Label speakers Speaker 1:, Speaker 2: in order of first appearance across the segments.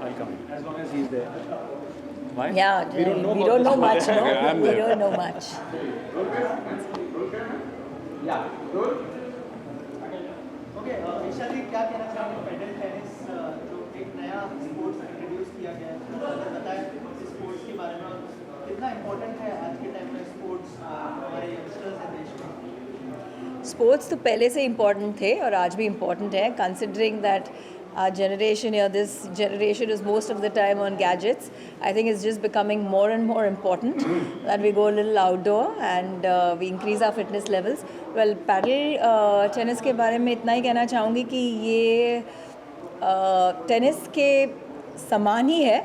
Speaker 1: I'll come. As long as he's there. Why?
Speaker 2: Yeah,
Speaker 1: We don't know
Speaker 2: we
Speaker 1: about
Speaker 2: don't know
Speaker 1: this.
Speaker 2: much, no?
Speaker 1: I'm
Speaker 2: We
Speaker 1: there.
Speaker 2: don't know much.
Speaker 3: Okay Isha ji क्या कहना चाहेंगे pedal tennis जो एक नया sports introduce किया गया है बताएं इस स्पोर्ट्स के बारे में और कितना इम्पोर्टेंट है आज के टाइम में स्पोर्ट्स हमारे यंगस्टर्स हैं देश में.
Speaker 2: स्पोर्ट्स तो पहले से इम्पोर्टेंट थे और आज भी इम्पोर्टेंट है, considering that our generation here, this generation is most of the time on gadgets. I think it's just becoming more and more important that we go a little outdoor and we increase our fitness levels. Well, paddle tennis के बारे में इतना ही कहना चाहूँगी कि ये tennis के समान ही है,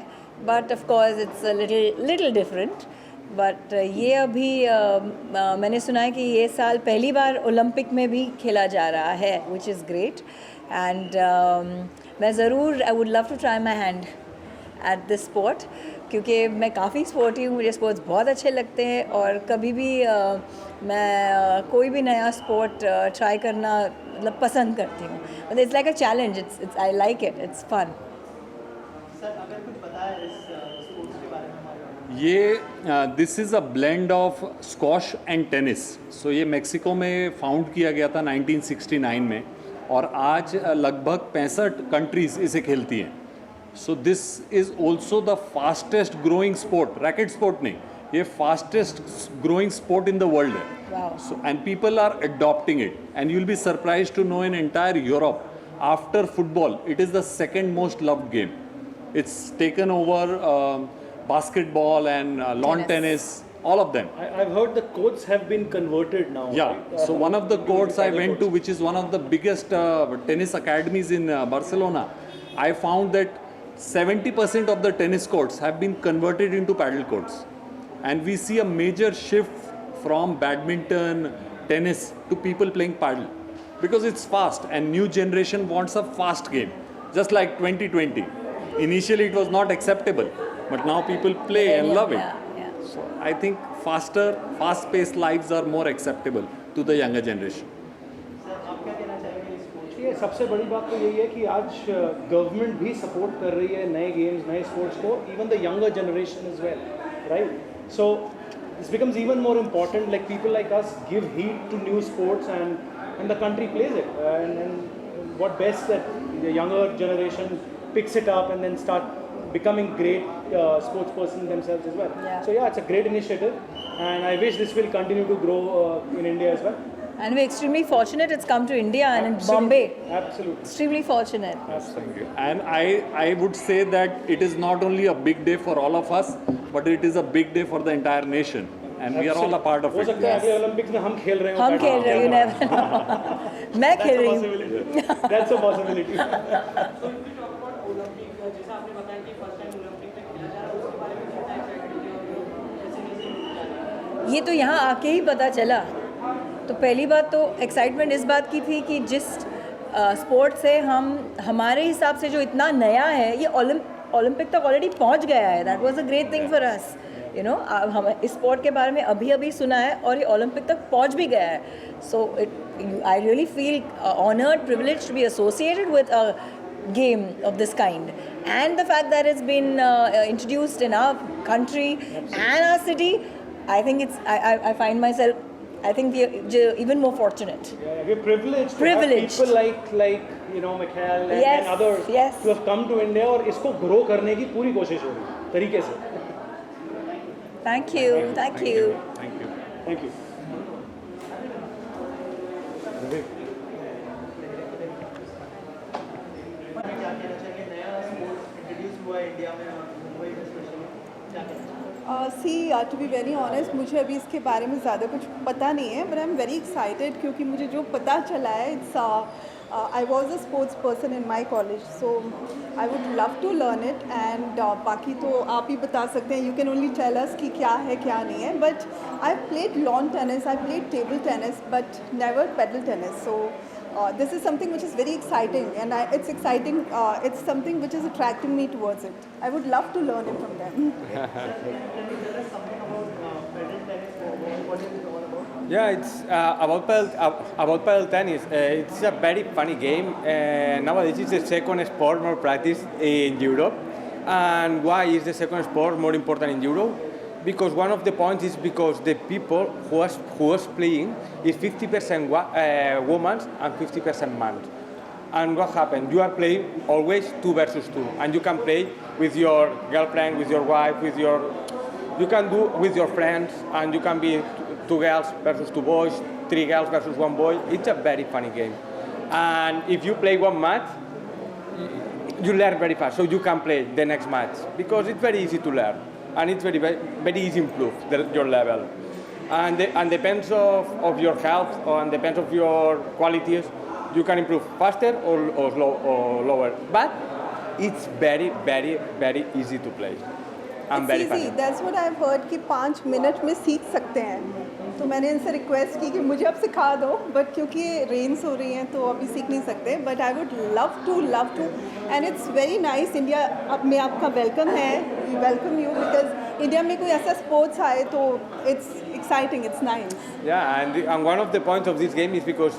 Speaker 2: but of course it's a little different. But ये अभी मैंने सुना है कि ये साल पहली बार ओलंपिक में भी खेला जा रहा है, विच इज़ ग्रेट. एंड मैं ज़रूर I would love to try my hand at this sport, क्योंकि मैं काफ़ी स्पोर्टी हूँ, मुझे स्पोर्ट्स बहुत अच्छे लगते हैं और कभी भी मैं कोई भी नया स्पोर्ट ट्राई करना मतलब पसंद करती हूँ. But it's like a challenge, it's I like it, it's fun.
Speaker 3: Sir अगर कुछ बताया इस स्पोर्ट्स के बारे में हमारे
Speaker 1: ये this is a blend of squash and tennis. So ये मेक्सिको में फाउंड किया गया था 1969 में और आज लगभग 65 कंट्रीज़ इसे खेलती हैं. So this is also the fastest growing sport, racket sport नहीं, ये fastest growing sport in the world है.
Speaker 2: Wow.
Speaker 1: So and people are adopting it, and you'll be surprised to know in entire Europe, after football, it is the second most loved game. It's taken over basketball and lawn tennis, all of them.
Speaker 4: I've heard the courts have been converted now.
Speaker 1: Yeah.
Speaker 4: Right?
Speaker 1: So one of the courts I went to, which is one of the biggest tennis academies in Barcelona, I found that 70% of the tennis courts have been converted into paddle courts, and we see a major shift from badminton, tennis to people playing paddle because it's fast and new generation wants a fast game, just like 2020. Initially it was not acceptable, but now people play and love it.
Speaker 2: Yeah.
Speaker 1: So I think fast-paced lives are more acceptable to the younger generation.
Speaker 3: Sir आप क्या कहना चाहेंगे इस sports
Speaker 4: ये सबसे बड़ी बात तो यही है कि आज गवर्नमेंट भी सपोर्ट कर रही है नए गेम्स, नए स्पोर्ट्स को, even the younger generation is well, right? So this becomes even more important, like people like us give heed to new sports and the country plays it, and what best that the younger generation picks it up and then start becoming great sports person themselves as well.
Speaker 2: Yeah.
Speaker 4: So yeah, it's a great initiative and I wish this will continue to grow in India as well.
Speaker 2: And we're extremely fortunate it's come to India and in
Speaker 4: Absolutely.
Speaker 2: Bombay.
Speaker 4: Absolutely.
Speaker 2: Extremely fortunate.
Speaker 4: Absolutely.
Speaker 1: And I would say that it is not only a big day for all of us, but it is a big day for the entire nation, and we are all a part of
Speaker 4: हो
Speaker 1: it.
Speaker 4: सकता है अगले Olympics में हम खेल रहे हो.
Speaker 2: हम खेल रहे, you never know. मैं खेल रही हूँ.
Speaker 4: That's a possibility.
Speaker 2: ये तो यहाँ आके ही पता चला. तो पहली बात तो एक्साइटमेंट इस बात की थी कि जिस स्पोर्ट से हमारे हिसाब से जो इतना नया है, ये ओलंपिक तक ऑलरेडी पहुँच गया है. That was a great thing for us, you know. हम इस स्पोर्ट के बारे में अभी सुना है और ये ओलंपिक तक पहुँच भी गया है. So I really feel honoured, privileged to be associated with a game of this kind, and the fact that it's been introduced in our country and our city, I think I find myself, I think we're even more fortunate.
Speaker 4: Yeah, we're privileged.
Speaker 2: Privileged.
Speaker 4: To have people like you know Michael and,
Speaker 2: Yes,
Speaker 4: and others
Speaker 2: yes.
Speaker 4: who have come to India और इसको grow करने की पूरी कोशिश हो रही है तरीके से.
Speaker 2: Thank you.
Speaker 1: Thank you.
Speaker 4: Thank you.
Speaker 3: क्या कहना चाहेंगे नया स्पोर्ट्स इंट्रोड्यूस हुआ है इंडिया में और मुंबई में स्पेशली क्या कहना चाहेंगे?
Speaker 5: टू बी वेरी ऑनेस्ट, मुझे अभी इसके बारे में ज़्यादा कुछ पता नहीं है, but I am very excited क्योंकि मुझे जो पता चला है, it's I was a sports person in my college, so I would love to learn it. And बाकी तो आप ही बता सकते हैं, you can only tell us कि क्या है क्या नहीं है. But I played lawn tennis, I played table tennis, but never paddle tennis. So this is something which is very exciting, and it's exciting. It's something which is attracting me towards it. I would love to learn it from them.
Speaker 3: Can you tell us something about padel tennis? What is it all about?
Speaker 6: Yeah, it's about padel tennis. It's a very funny game. Nowadays, it's the second sport more practiced in Europe. And why is the second sport more important in Europe? Because one of the points is because the people who was playing is 50% women and 50% men. And what happened? You are playing always 2 versus 2, and you can play with your girlfriend, with your wife, you can do with your friends, and you can be 2 girls versus 2 boys, 3 girls versus 1 boy. It's a very funny game. And if you play one match, you learn very fast, so you can play the next match because it's very easy to learn, and it's very easy to improve your level. And depends of your health and depends of your qualities, you can improve faster or lower. But it's very easy to play. And
Speaker 5: It's
Speaker 6: very
Speaker 5: easy.
Speaker 6: funny.
Speaker 5: That's what I've heard कि 5 minute में सीख सकते हैं. तो मैंने इनसे request की कि मुझे अब सिखा दो, बट क्योंकि रेन्स हो रही हैं तो अभी सीख नहीं सकते. But I would love to and it's very nice. India अब में आपका वेलकम है. We welcome you because India में कोई ऐसा स्पोर्ट्स आए तो it's exciting, it's nice.
Speaker 6: Yeah, and one of the points of this game is because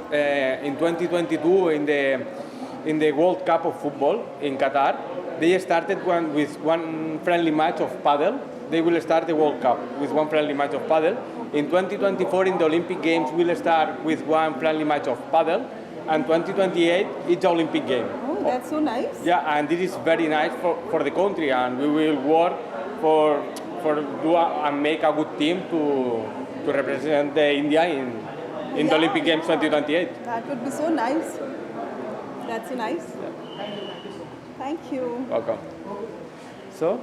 Speaker 6: in 2022 in the World Cup of football in Qatar, they started with one friendly match of Padel. They will start the World Cup with one friendly match of Padel. In 2024 in the Olympic Games, we'll start with one friendly match of Padel, and 2028 it's Olympic game.
Speaker 5: Oh, that's so nice.
Speaker 6: Yeah, and this is very nice for the country, and we will work for and make a good team to represent the India in the Olympic Games 2028.
Speaker 5: That would be so nice. That's so nice. Thank you.
Speaker 6: Welcome. So,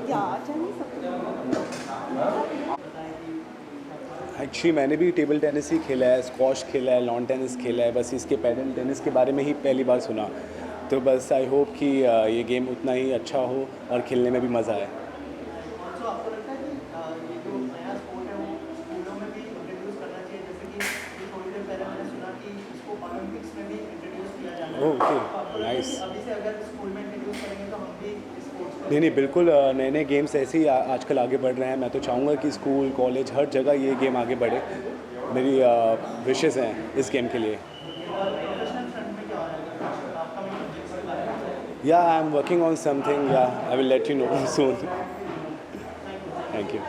Speaker 5: yeah, tell me something.
Speaker 7: Actually मैंने भी table tennis ही खेला है, squash खेला है, lawn tennis खेला है. बस इसके पैडल टेनिस के बारे में ही पहली बार सुना. तो बस आई होप कि ये गेम उतना ही अच्छा हो और खेलने में भी मज़ा आए.
Speaker 3: ऑल्सो आपको लगता है कि ये जो नया स्पोर्ट है वो स्कूलों में भी इंट्रोड्यूस करना चाहिए, जैसे कि ये थोड़ी देर पहले मैंने सुना कि इसको ओलंपिक्स में भी इंट्रोड्यूस किया जाना है.
Speaker 7: ओके,
Speaker 3: तो आपको लगता है
Speaker 7: नाइस.
Speaker 3: कि अभी से अगर स्कूल में इंट्रोड्यूस करेंगे तो हम भी इस स्पोर्ट्स को
Speaker 7: नहीं बिल्कुल नए नए गेम्स ऐसे ही आजकल आगे बढ़ रहे हैं. मैं तो चाहूँगा कि स्कूल कॉलेज हर जगह ये गेम आगे बढ़े. मेरी विशेज़ हैं इस गेम के लिए.
Speaker 3: प्रोफेशनल फ्रंट में क्या हो रहा है आपका प्रोजेक्ट्स के बारे में?
Speaker 7: Yeah I am working on something. Yeah I will let you know soon. Thank you.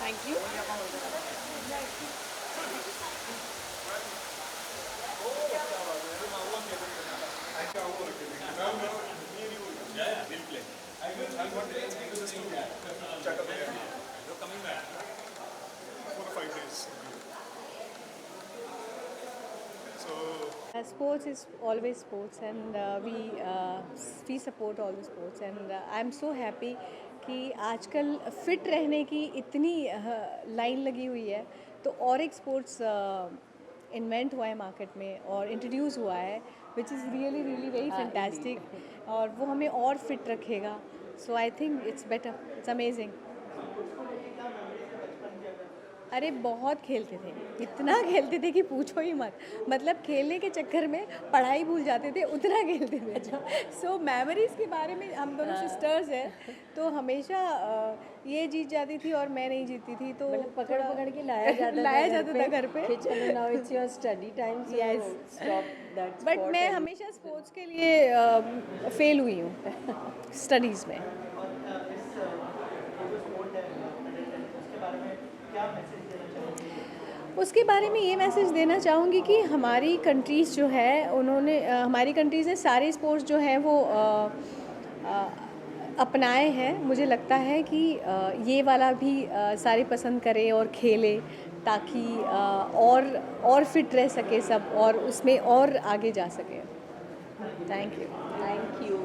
Speaker 2: Thank you.
Speaker 8: Sports is always sports, and we support all the sports, and I'm so happy कि आजकल fit रहने की इतनी line लगी हुई है. तो और एक स्पोर्ट्स इन्वेंट हुआ है मार्केट में और इंट्रोड्यूस हुआ है, which is really very fantastic, और वो हमें और फिट रखेगा. So I think it's better, it's amazing. अरे बहुत खेलते थे, इतना खेलते थे कि पूछो ही मत. मतलब खेलने के चक्कर में पढ़ाई भूल जाते थे, उतना खेलते थे. सो मेमोरीज़ के बारे में, हम दोनों सिस्टर्स हैं तो हमेशा ये जीत जाती थी और मैं नहीं जीतती थी, तो
Speaker 2: पकड़ के लाया जाता था घर पे.
Speaker 8: चलो
Speaker 2: now it's your study time,
Speaker 8: Yes.
Speaker 2: Stop that.
Speaker 8: But मैं हमेशा स्पोर्ट्स के लिए फेल हुई हूँ स्टडीज़ में.
Speaker 3: और इस जो स्पोर्ट है पैडल टेनिस, उसके बारे में क्या मैसेज देना चाहोगे?
Speaker 8: उसके बारे में ये मैसेज देना चाहूँगी कि हमारी कंट्रीज़ जो है उन्होंने हमारी कंट्रीज़ ने सारे स्पोर्ट्स जो हैं वो अपनाए हैं. मुझे लगता है कि ये वाला भी सारे पसंद करें और खेलें, ताकि और फिट रह सके सब और उसमें और आगे जा सके. Thank you.
Speaker 2: Thank you.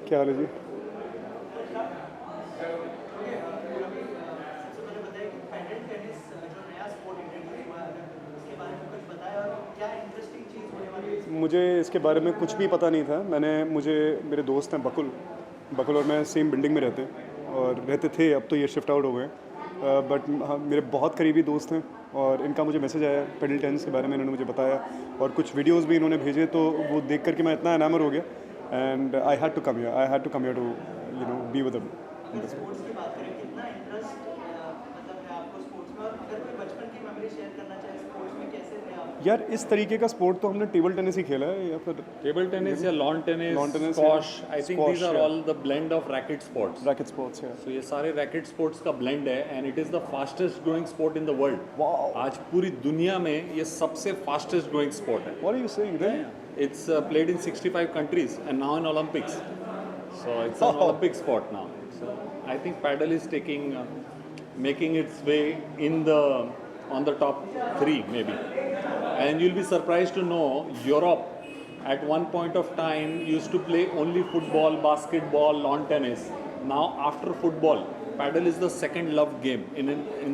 Speaker 9: क्या हाल है जी?
Speaker 3: सबसे पहले बताइए कि पैडल टेनिस जो नया स्पोर्ट इंट्रोड्यूस हुआ है उसके बारे में कुछ बताया और क्या इंटरेस्टिंग चीज़ होने वाली है?
Speaker 9: मुझे इसके बारे में कुछ भी पता नहीं था। मुझे मेरे दोस्त हैं बकुल और मैं सेम बिल्डिंग में रहते थे, अब तो ये शिफ्ट आउट हो गए। बट हाँ, मेरे बहुत करीबी दोस्त हैं और इनका मुझे मैसेज आया पेडल टेनिस के बारे में, इन्होंने मुझे बताया और कुछ वीडियोस भी इन्होंने भेजे, तो वो देख करके मैं इतना एनामर हो गया and I had to come here to be with them.
Speaker 3: अगर स्पोर्ट्स की बात करें कितना इंटरेस्ट मतलब है आपको स्पोर्ट्स में, और अगर कोई बचपन की मेमोरी शेयर करना चाहे स्पोर्ट्स में कैसे थे आप?
Speaker 9: यार इस तरीके का स्पोर्ट तो हमने टेबल टेनिस ही खेला है या फिर
Speaker 1: टेबल टेनिस या lawn tennis,
Speaker 9: tennis,
Speaker 1: squash,
Speaker 9: yeah.
Speaker 1: I think
Speaker 9: Squash,
Speaker 1: these are
Speaker 9: yeah.
Speaker 1: All the blend of racket sports.
Speaker 9: Racket sports है।
Speaker 1: तो ये सारे रैकेट स्पोर्ट्स का ब्लेंड है and it is the fastest growing sport in the world.
Speaker 9: Wow.
Speaker 1: आज पूरी दुनिया में ये सबसे फास्टेस्ट ग्रोइंग स्पोर्ट है।
Speaker 9: What are you saying then?
Speaker 1: It's played in 65 countries and now in Olympics. So it's an Olympic sport now. So I think Padel is making its way on the top 3 maybe. And you'll be surprised to know Europe at one point of time used to play only football, basketball, lawn tennis. Now after football, Padel is the second loved game in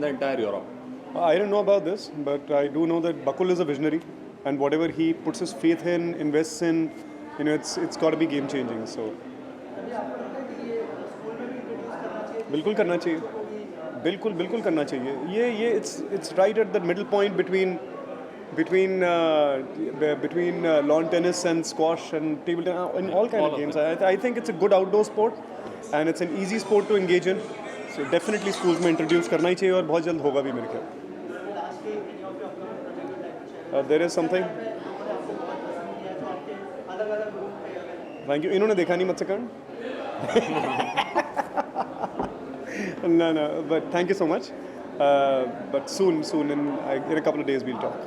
Speaker 1: the entire Europe.
Speaker 9: I don't know about this, but I do know that Bakul is a visionary, and whatever he puts his faith in, invests in, it's got to be game changing. So, बिल्कुल करना चाहिए, बिल्कुल करना चाहिए. ये it's right at the middle point between lawn tennis and squash and table tennis and all kind of games. I think it's a good outdoor sport, and it's an easy sport to engage in. So definitely schools में introduce करना ही चाहिए और बहुत जल्द होगा भी मेरे ख्याल. There is something. Thank you. इन्होंने देखा नहीं मुझसे कर्ण. No, but thank you so much. But soon in a couple of days we'll talk.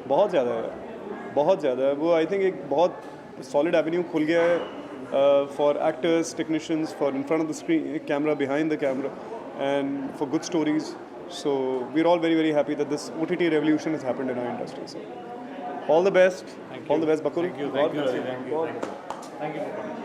Speaker 9: बहुत ज़्यादा है. वो I think एक बहुत solid avenue खुल गया है for actors, technicians, for in front of the screen, camera, behind the camera, and for good stories. So we're all very, very happy that this OTT revolution has happened in our industry. So all the best. All the best, Bakul.
Speaker 1: Thank you.
Speaker 9: God bless
Speaker 1: Ravi. Thank you for coming.